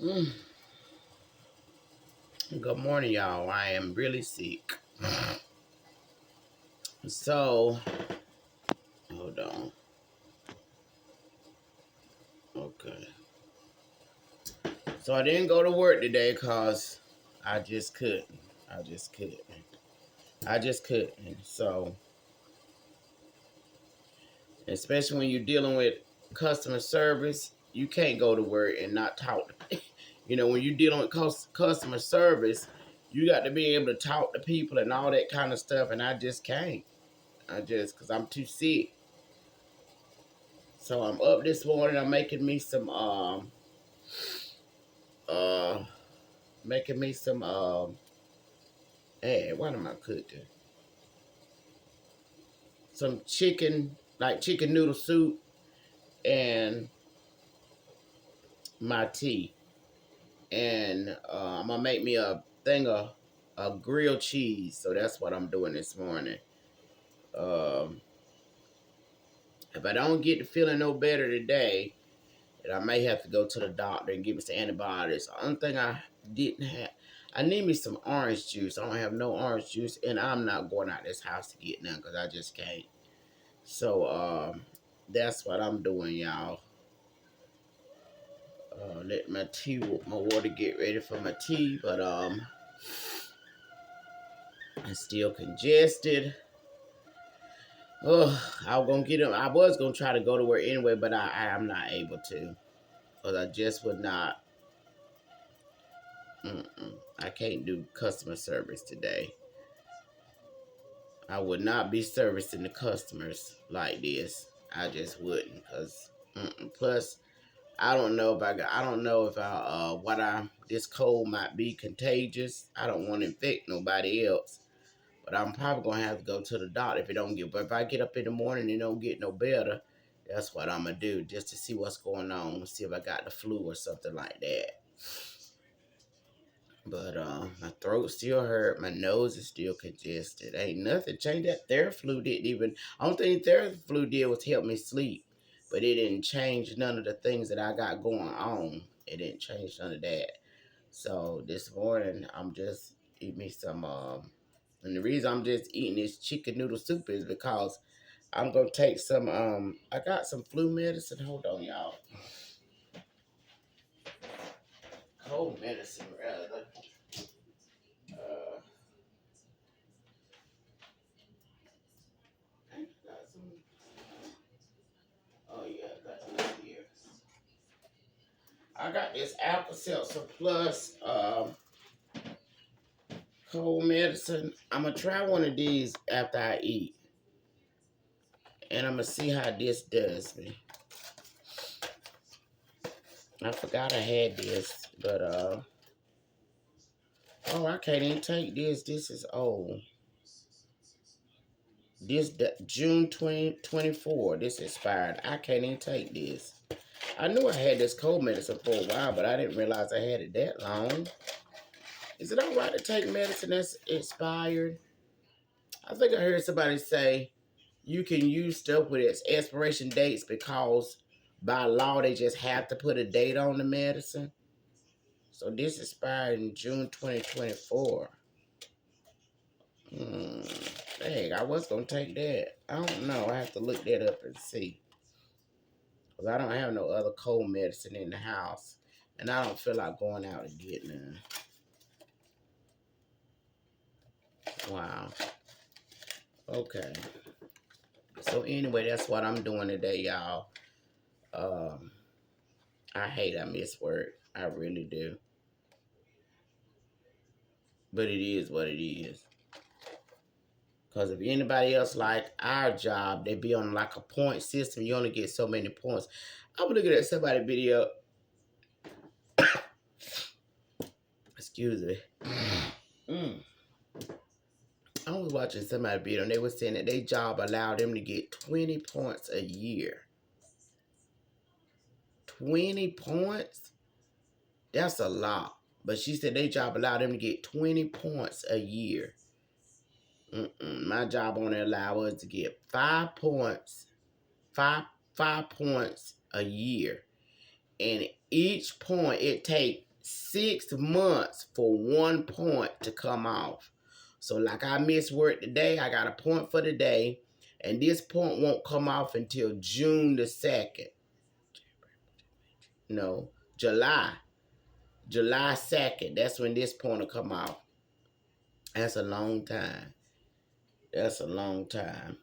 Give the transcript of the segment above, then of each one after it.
Mm. Good morning, y'all. I am really sick. So, hold on. Okay. So I didn't go to work today because I just couldn't. I just couldn't. I just couldn't. So, especially when you're dealing with customer service, you can't go to work and not talk. When you're dealing with customer service, you got to be able to talk to people and all that kind of stuff. And I just can't. Because I'm too sick. So I'm up this morning. I'm uh making me some hey, what am I cooking? Some chicken, like chicken noodle soup and my tea. And I'm gonna make me a thing of grilled cheese. So that's what I'm doing this morning. Um if I don't get the feeling no better today, then I may have to go to the doctor and give me some antibiotics. The only thing I didn't have, I need me some orange juice. I don't have no orange juice, and I'm not going out this house to get none because I just can't. So that's what I'm doing, y'all. Let my water get ready for my tea, but I'm still congested. Oh, I was gonna get him. I was gonna try to go to work anyway, but I'm not able to because I just would not. I can't do customer service today. I would not be servicing the customers like this. I just wouldn't, cause plus I don't know if this cold might be contagious. I don't want to infect nobody else, but I'm probably gonna have to go to the doctor if it don't get. But if I get up in the morning and it don't get no better, that's what I'm gonna do just to see what's going on, see if I got the flu or something like that. But my throat still hurt. My nose is still congested. Ain't nothing changed. That Theraflu didn't even. I don't think Theraflu did was help me sleep, but it didn't change none of the things that I got going on. It didn't change none of that. So this morning I'm just eating me some. And the reason I'm just eating this chicken noodle soup is because I'm gonna take some. I got some flu medicine. Hold on, y'all. Cold medicine rather. Uh, got some. Oh yeah, got that here. I got this Alka Seltzer Plus cold medicine. I'm gonna try one of these after I eat, and I'm gonna see how this does me. I forgot I had this, but oh, I can't even take this. This is old. June 2024. This expired. I can't even take this. I knew I had this cold medicine for a while, but I didn't realize I had it that long. Is it all right to take medicine that's expired? I think I heard somebody say you can use stuff with its expiration dates because by law they just have to put a date on the medicine. So this expired in June 2024. Dang, I was gonna take that. I don't know. I have to look that up and see. Cause I don't have no other cold medicine in the house, and I don't feel like going out and getting none. Wow. Okay. So anyway, that's what I'm doing today, y'all. Um, I miss work. I really do. But it is what it is. Because if anybody else like our job, they be on like a point system. You only get so many points. I was looking at somebody's video. Excuse me. Mm. I was watching somebody's video and they were saying that their job allowed them to get 20 points a year. 20 points? That's a lot. But she said their job allowed them to get 20 points a year. My job only allow us to get 5 points, five points a year, And each point, it takes 6 months for 1 point to come off. So like I missed work today, I got a point for the day, and this point won't come off until June the 2nd. No, July 2nd. That's when this point will come off. That's a long time. That's a long time.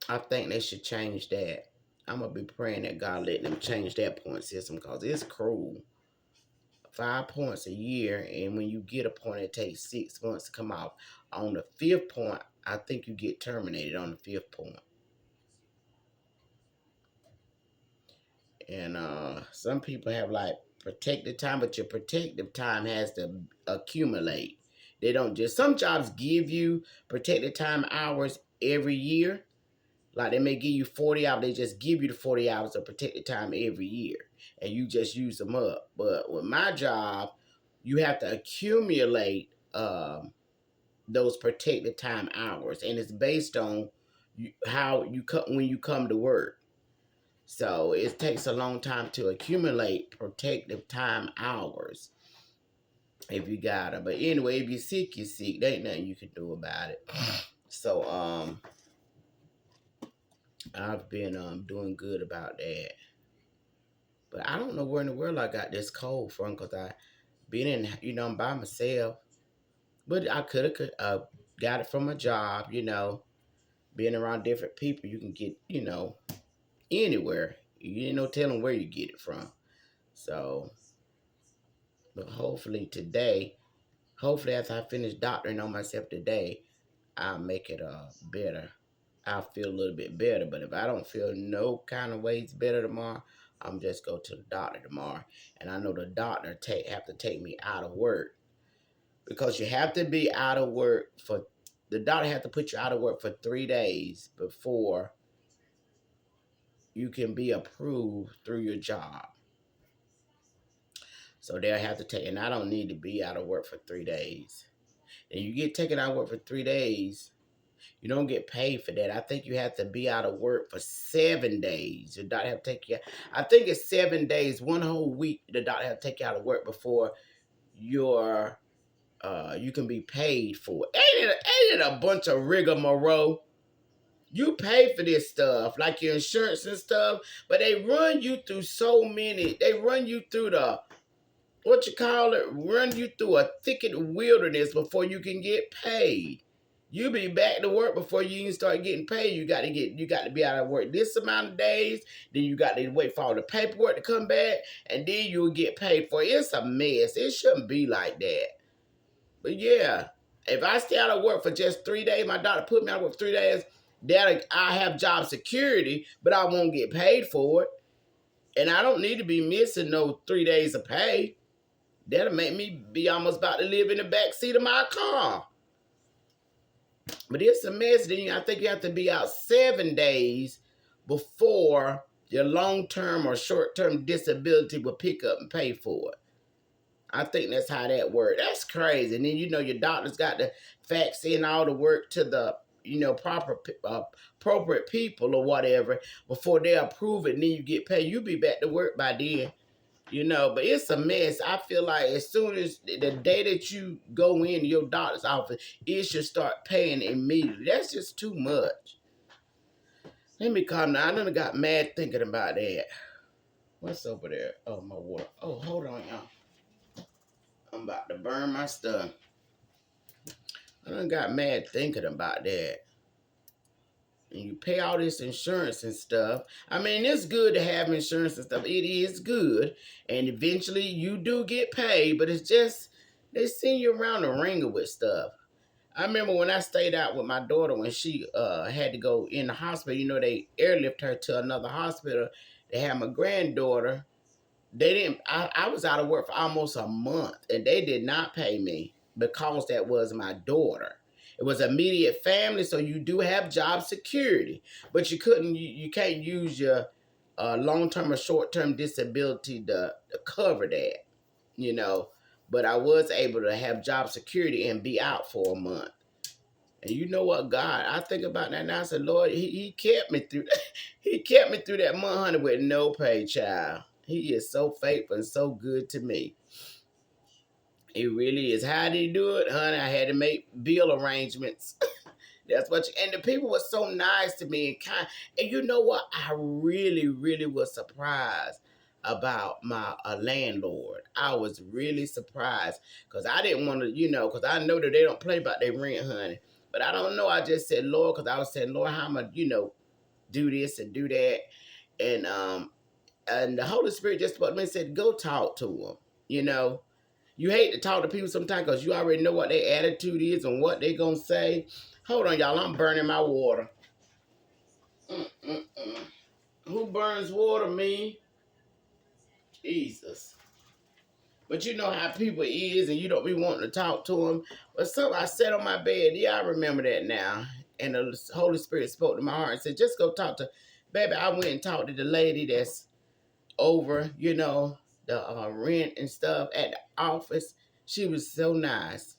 I think they should change that. I'm going to be praying that God let them change that point system because it's cruel. 5 points a year, and when you get a point, it takes 6 months to come off. On the 5th point, I think you get terminated on the 5th point. And some people have like protected time, but your protective time has to accumulate. They don't just, some jobs give you protected time hours every year. Like they may give you 40 hours, they just give you the 40 hours of protected time every year, and you just use them up. But with my job, you have to accumulate those protected time hours, and it's based on how you when you come to work. So it takes a long time to accumulate protective time hours if you got it. But anyway, if you're sick, you're sick. There ain't nothing you can do about it. So I've been doing good about that. But I don't know where in the world I got this cold from, because I been in, I'm by myself. But I could have got it from a job, being around different people. You can get, anywhere. You ain't no telling where you get it from. So, but hopefully after I finish doctoring on myself today, I'll make it better. I'll feel a little bit better. But if I don't feel no kind of ways better tomorrow, I'm just go to the doctor tomorrow. And I know the doctor have to take me out of work, because you have to be out of work the doctor have to put you out of work for 3 days before you can be approved through your job. So they'll have to take, and I don't need to be out of work for 3 days. And you get taken out of work for 3 days, you don't get paid for that. I think you have to be out of work for 7 days. Your doctor have to take you. I think it's 7 days, 1 whole week. The doctor have to take you out of work before you can be paid for it. Ain't it a bunch of rigmarole? You pay for this stuff, like your insurance and stuff, but they run you through they run you through run you through a thicket wilderness before you can get paid. You be back to work before you even start getting paid. You got to be out of work this amount of days. Then you got to wait for all the paperwork to come back, and then you'll get paid for it. It's a mess. It shouldn't be like that. But yeah, if I stay out of work for just 3 days, my doctor put me out of work for 3 days, I have job security, but I won't get paid for it. And I don't need to be missing no 3 days of pay. That'll make me be almost about to live in the back seat of my car. But it's a mess. Then I think you have to be out 7 days before your long-term or short-term disability will pick up and pay for it. I think that's how that works. That's crazy. And then, your doctor's got to fax in all the work to the, proper, appropriate people or whatever before they approve it, and then you get paid. You be back to work by then, but it's a mess. I feel like as soon as the day that you go in your doctor's office, it should start paying immediately. That's just too much. Let me calm down. I done got mad thinking about that. What's over there? Oh, my water. Oh, hold on, y'all. I'm about to burn my stuff. I done got mad thinking about that. And you pay all this insurance and stuff. I mean, it's good to have insurance and stuff. It is good. And eventually you do get paid. But it's just, they send you around the ringer with stuff. I remember when I stayed out with my daughter when she had to go in the hospital. They airlift her to another hospital. They had my granddaughter. I was out of work for almost a month, and they did not pay me because that was my daughter. It was immediate family, so you do have job security, but you can't use your long-term or short-term disability to cover that, But I was able to have job security and be out for a month. And you know what, God, I think about that now. I said, Lord, he kept me through he kept me through that month, honey, with no pay, child. He is so faithful and so good to me. He really is. How did he do it, honey? I had to make bill arrangements. That's what and the people were so nice to me and kind. And you know what? I really, really was surprised about my landlord. I was really surprised because I didn't want to, because I know that they don't play about their rent, honey. But I don't know. I just said, Lord, because I was saying, Lord, how am I, do this and do that. And the Holy Spirit just spoke to me and said, go talk to them. You hate to talk to people sometimes because you already know what their attitude is and what they're going to say. Hold on, y'all. I'm burning my water. Mm-mm-mm. Who burns water? Me? Jesus. But you know how people is and you don't be wanting to talk to them. But something I sat on my bed. Yeah, I remember that now. And the Holy Spirit spoke to my heart and said, just go talk to... Baby, I went and talked to the lady that's over, the rent and stuff at the office. She was so nice.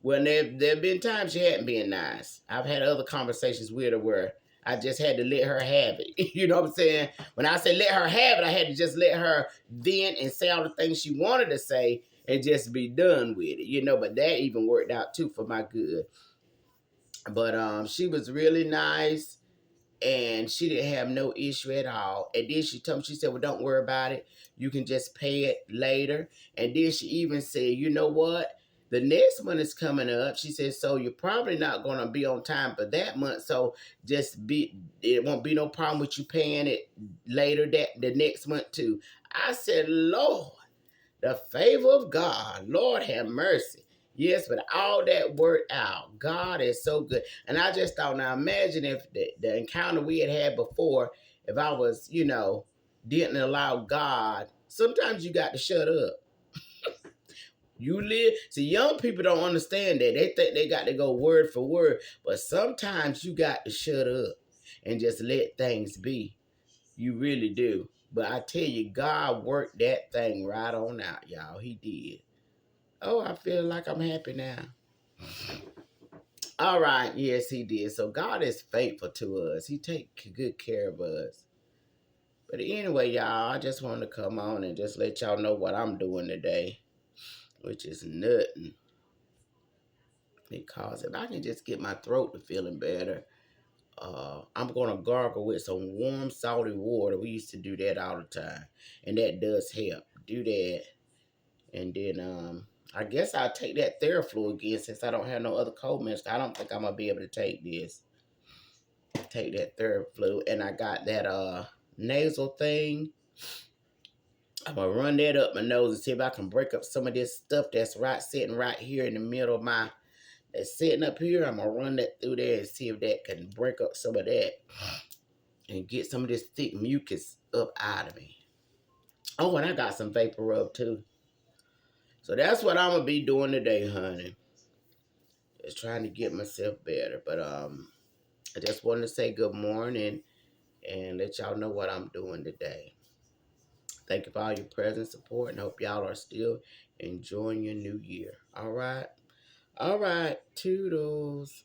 Well, there have been times she hadn't been nice. I've had other conversations with her where I just had to let her have it. You know what I'm saying? When I say let her have it, I had to just let her vent and say all the things she wanted to say and just be done with it. But that even worked out too for my good. But she was really nice. And she didn't have no issue at all. And then she told me, she said, well, don't worry about it. You can just pay it later. And then she even said, you know what? The next month is coming up. She said, so you're probably not going to be on time for that month. So it won't be no problem with you paying it later the next month too. I said, Lord, the favor of God, Lord have mercy. Yes, but all that worked out. God is so good. And I just thought, now imagine if the encounter we had before, if I was, didn't allow God. Sometimes you got to shut up. See, young people don't understand that. They think they got to go word for word. But sometimes you got to shut up and just let things be. You really do. But I tell you, God worked that thing right on out, y'all. He did. Oh, I feel like I'm happy now. All right. Yes, he did. So God is faithful to us. He takes good care of us. But anyway, y'all, I just wanted to come on and just let y'all know what I'm doing today, which is nothing. Because if I can just get my throat to feeling better, I'm going to gargle with some warm, salty water. We used to do that all the time. And that does help. Do that. And then I guess I'll take that Theraflu again since I don't have no other cold medicine. I don't think I'm going to be able to take this. Take that Theraflu. And I got that nasal thing. I'm going to run that up my nose and see if I can break up some of this stuff that's sitting right here in the middle of that's sitting up here. I'm going to run that through there and see if that can break up some of that and get some of this thick mucus up out of me. Oh, and I got some vapor rub too. So that's what I'm going to be doing today, honey. Just trying to get myself better. But I just wanted to say good morning and let y'all know what I'm doing today. Thank you for all your present support and hope y'all are still enjoying your new year. All right. All right. Toodles.